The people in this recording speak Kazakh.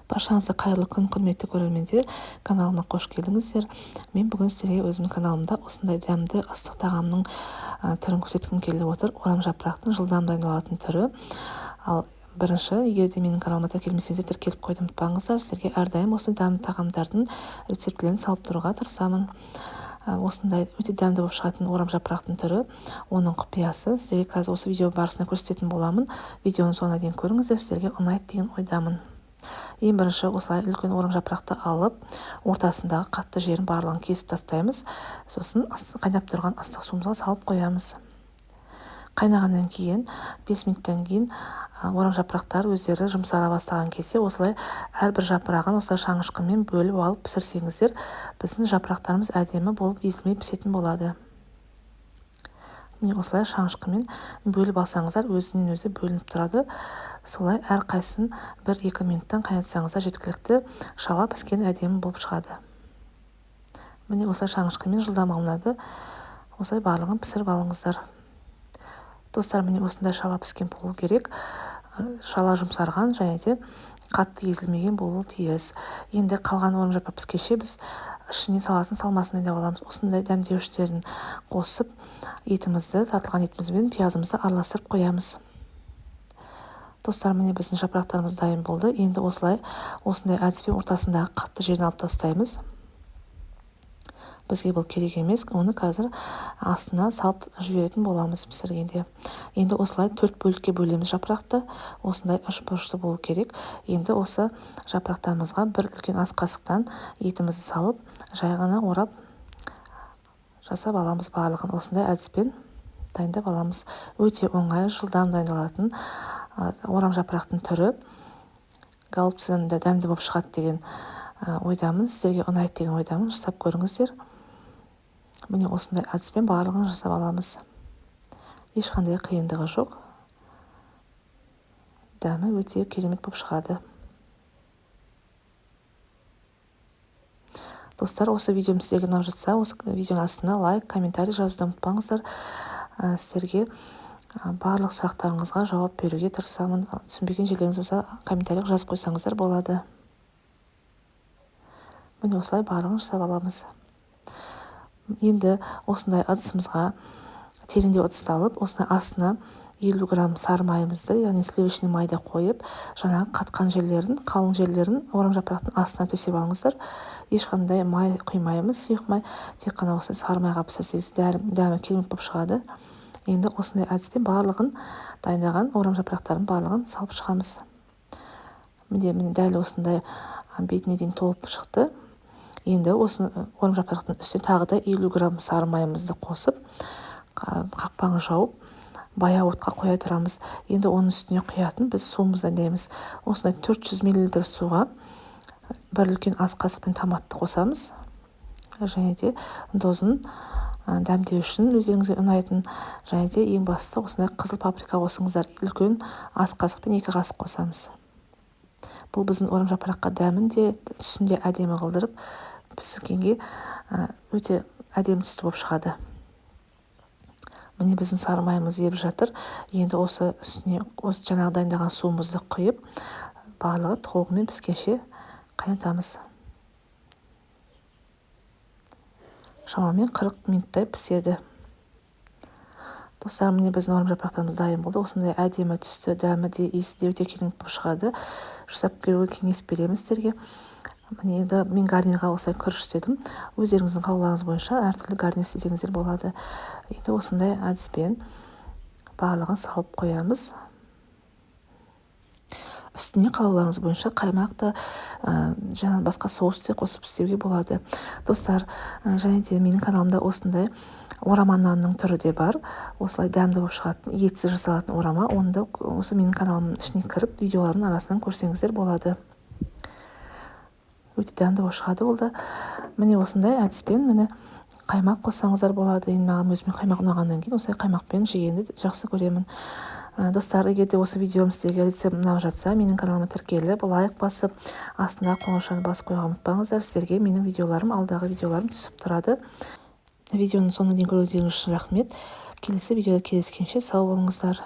Баршаңызға қайырлы күн, құрметті көрермендер. Каналыма қош келдіңіздер. Мен бүгін сіздерге өзімнің каналымда осындай дәмді ыстық тағамның түрін көрсеткім келіп отыр. Орам жапырақтың жылдам дайындалатын түрі. Ал бірінші, егер де менің каналыма тіркелмесеңіздер, тіркеліп қойды ұмытпаңыздар. Сіздерге әрдайым осы дәмді тағамдардың рецептілерін салып тұруға тырысамын. Осындай өте дәмді болып шығатын орам жапырақтың түрі, оның құпиясы сіздерге қазір осы видео барысында көрсететін боламын. Видеоны соңына дейін көріңіздер, сіздерге ұнайды деген ойдамын. Ең бірінші осылай үлкен орам жапырақты алып, ортасындағы қатты жерін барлығын кесіп тастаймыз. Сосын қайнап тұрған ыстық суымызға салып қоямыз. Қайнағаннан кейін 5 минуттан кейін орам жапырақтар өздері жұмсара бастаған кезде осылай әрбір жапырағын осылай шаңышқымен бөліп алып пісірсеңіздер, біздің жапырақтарымыз әдемі болып езілмей пісетін болады. Міне осылай шаңышқымен бөліп алсаңыздар, өзінен өзі бөлініп тұрады. Солай әрқайсысын 1-2 минуттан қайнатсаңыздар жеткілікті, шала піскен әдемі болып шығады. Міне осылай шаңышқымен жылдам алынады. Осылай барлығын пісіріп алыңыздар. Достар, міне осындай шала піскен болу керек. Шала жұмсарған және де қатты езілмеген болуы тиіс. Енді қалған орам жапырақ піскенше біз ішіне салатын салмасын дайындап аламыз. Осындай дәмдеуіштерін қосып, етімізді, тартылған етімізбен пиязымызды араластырып қоямыз. Достар, міне біздің жапырақтарымыз дайын болды. Енді осындай әдіспен ортасындағы қатты жерін алып тастаймыз. Бізге бұл керек емес, оны қазір астына салып жіберетін боламыз пісіргенде. Енді осылай 4 бөлікке бөлеміз жапырақты. Осындай 3 бұрышты болу керек. Енді осы жапырақтарымызға бір үлкен ас қасықтан етімізді салып, жай ғана орап жасап аламыз барлығын. Осындай әдіспен дайындап аламыз. Өте оңай, жылдам дайындалатын орам жапырақтың түрі. Голубцаны да дәмді болып шығады деген ойдамын. Сіздерге ұнайды деген ойдамын. Жасап көріңіздер. Міне осындай әдіспен барлығын жасап аламыз. Ешқандай қиындығы жоқ. Дәмі өте керемет болып шығады. Достар, осы видеом сіздерге ұнап жатса, осы видеоның астына лайк, комментарий жазуды ұмытпаңыздар. Сіздерге барлық сұрақтарыңызға жауап беруге тырысамын. Түсінбеген жерлеріңіз болса, комментарий жазып қойсаңыздар болады. Міне осылай барлығын жасап аламыз. Енді осындай ыдысымызға тереңдеу ыдысты алып, осындай астына 50 грамм сары майымызды, яғни сливочный майды қойып, жаңағы қатқан жерлерін, қалың жерлерін орам жапырақтың астына төсеп алыңыздар. Ешқандай май құймаймыз, сұйық май, тек қана осы сары майға пісірсеңіз дәмі керемет болып шығады. Енді осындай әдіспен барлығын дайындаған орам жапырақтарын барлығын салып шығамыз. Міне дәл осындай бетіне дейін толып шықты. Енді осы орам жапырақтың үстіне тағы да 50 грамм сары майымызды қосып, қақпағын жауып, баяу отқа қоя тұрамыз. Енді оның үстіне құятын біз суымызды дайындаймыз. Осындай 400 мл суға бір үлкен ас қасықпен томатты қосамыз. Және де дозын дәмдеу үшін өздеріңізге ұнайтын, және де ең бастысы осындай қызыл паприка қосыңыздар. Үлкен ас қасықпен 2 қасық қосамыз. Бұл біздің орам жапыраққа дәмін де түсін де әдемі қылдырып, пісіргенге өте әдемі түсті болып шығады. Міне біздің сары майымыз еріп жатыр. Енді осы үстіне жаңағы дайындаған суымызды құйып, барлығы толығымен піскенше қайнатамыз. Шамамен 40 минуттай піседі. Достар, міне біздің орам жапырақтарымыз дайын болды. Осындай әдемі түсті, дәмі де, иісі де өте керемет болып шығады. Жасап көруге кеңес беремін сіздерге. Міне енді мен гарнирға осылай күріш істедім. Өздеріңіздің қалауларыңыз бойынша әртүрлі гарнир істесеңіздер болады. Енді осындай әдіспен барлығын салып қоямыз. Үстіне қалауларыңыз бойынша қаймақты, жаңа басқа соус те қосып істеуге болады. Достар, және де менің каналымда осындай орама нанның түрі де бар. Осылай дәмді болып шығатын, етсіз жасалатын орама. Оны да осы менің каналымның ішіне кіріп, видеолардың арасынан көрсеңіздер болады. Өте дәмді болып шығады ол да. Міне осындай әдіспен қаймақ қоссаңыздар болады. Енді маған өзіме қаймақ ұнағаннан кейін осылай қаймақпен жегенді жақсы көремін. Достар, егер де осы видеом сіздерге рецепт ұнап жатса, менің каналыма тіркеліп, лайк басып, астына қоңыраушаны басып қойған ұмытпаңыздар. Сіздерге менің видеоларым, алдағы видеоларым түсіп тұрады. Видеоның соңына дейін көргендеріңіз үшін рахмет. Келесі видеода кездескенше сау болыңыздар.